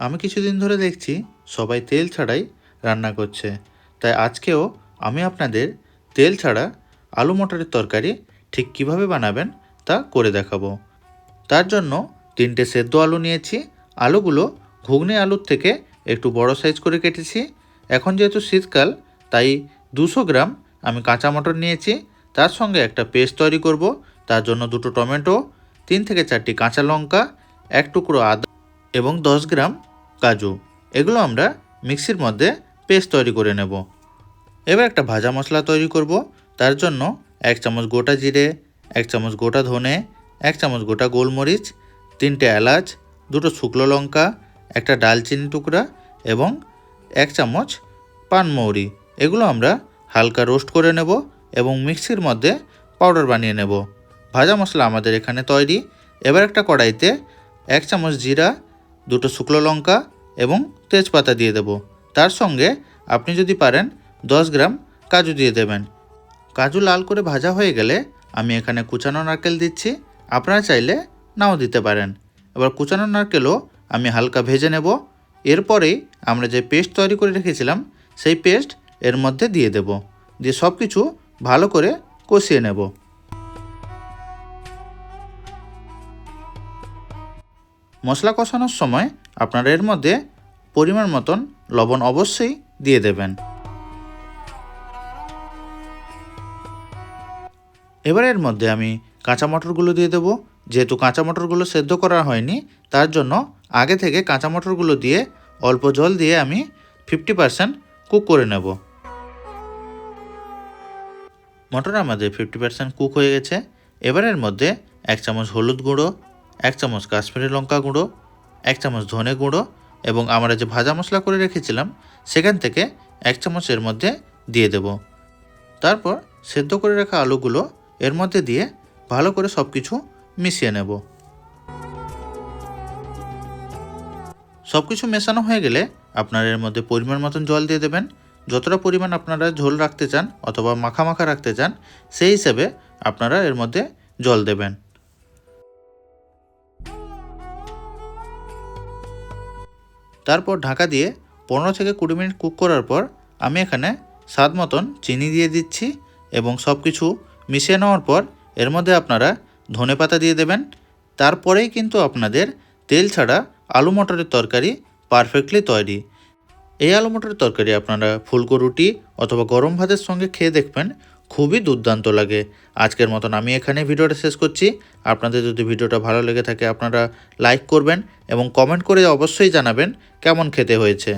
আমি কিছুদিন ধরে দেখছি সবাই তেল ছাড়াই রান্না করছে, তাই আজকেও আমি আপনাদের তেল ছাড়া আলু মটরের তরকারি ঠিক কিভাবে বানাবেন তা করে দেখাবো। তার জন্য 3টে সেদ্ধ আলু নিয়েছি। আলুগুলো ঘুগনি আলুর থেকে একটু বড় সাইজ করে কেটেছি। এখন যেহেতু শীতকাল, তাই 200 গ্রাম আমি কাঁচা মটর নিয়েছি। তার সঙ্গে একটা পেস্ট তৈরি করব। তার জন্য 2টো টমেটো, 3 থেকে 4টি কাঁচা লঙ্কা, 1 টুকরো আদা এবং 10 গ্রাম কাজু, এগুলো আমরা মিক্সির মধ্যে পেস্ট তৈরি করে নেব। এবার একটা ভাজা মশলা তৈরি করব। তার জন্য 1 চামচ গোটা জিরে, 1 চামচ গোটা ধনে, 1 চামচ গোটা গোলমরিচ, 3টে এলাচ, 2টো শুকনো লঙ্কা, একটা ডালচিনি টুকরা এবং 1 চামচ পানমৌরি, এগুলো আমরা হালকা রোস্ট করে নেব এবং মিক্সির মধ্যে পাউডার বানিয়ে নেব। ভাজা মশলা আমাদের এখানে তৈরি। এবার একটা কড়াইতে 1 চামচ জিরা, 2টো শুকনো লঙ্কা এবং তেজপাতা দিয়ে দেব। তার সঙ্গে আপনি যদি পারেন 10 গ্রাম কাজু দিয়ে দেবেন। কাজু লাল করে ভাজা হয়ে গেলে আমি এখানে কুচানো নারকেল দিচ্ছি। আপনারা চাইলে নাও দিতে পারেন। এবার কুচানো নারকেলও আমি হালকা ভেজে নেব। এরপরেই আমরা যে পেস্ট তৈরি করে রেখেছিলাম সেই পেস্ট এর মধ্যে দিয়ে দেব, দিয়ে সব কিছু ভালো করে কষিয়ে নেব। মশলা কষানোর সময় আপনারা এর মধ্যে পরিমাণ মতন লবণ অবশ্যই দিয়ে দেবেন। এবার এর মধ্যে আমি কাঁচা মটরগুলো দিয়ে দেবো। যেহেতু কাঁচা মটরগুলো সেদ্ধ করা হয়নি, তার জন্য আগে থেকে কাঁচা মটরগুলো দিয়ে অল্প জল দিয়ে আমি 50% কুক করে নেব। মটর আমাদের 50% কুক হয়ে গেছে। এবার এর মধ্যে 1 চামচ হলুদ গুঁড়ো, 1 চামচ কাশ্মীরি লঙ্কা গুঁড়ো, 1 চামচ ধনে গুঁড়ো এবং আমরা যে ভাজা মশলা করে রেখেছিলাম সেখান থেকে 1 চামচ এর মধ্যে দিয়ে দেব। তারপর সেদ্ধ করে রাখা আলুগুলো এর মধ্যে দিয়ে ভালো করে সব কিছু মিশিয়ে নেব। সব কিছু মেশানো হয়ে গেলে আপনারা এর মধ্যে পরিমাণ মতন জল দিয়ে দেবেন। যতটা পরিমাণ আপনারা ঝোল রাখতে চান অথবা মাখা মাখা রাখতে চান সেই হিসেবে আপনারা এর মধ্যে জল দেবেন। তারপর ঢাকা দিয়ে 15 থেকে 20 মিনিট কুক করার পর আমি এখানে স্বাদ মতন চিনি দিয়ে দিচ্ছি এবং সব কিছু মিশিয়ে নেওয়ার পর এর মধ্যে আপনারা ধনেপাতা দিয়ে দেবেন। তারপরেই কিন্তু আপনাদের তেল ছাড়া আলু মটরের তরকারি পারফেক্টলি তৈরি। এই আলু মটরের তরকারি আপনারা ফুলকো রুটি অথবা গরম ভাতের সঙ্গে খেয়ে দেখবেন, খুবই দুর্দান্ত লাগে। আজকের মতন আমি এখানে ভিডিওটা শেষ করছি। আপনাদের যদি ভিডিওটা ভালো লেগে থাকে আপনারা লাইক করবেন এবং কমেন্ট করে অবশ্যই জানাবেন কেমন খেতে হয়েছে।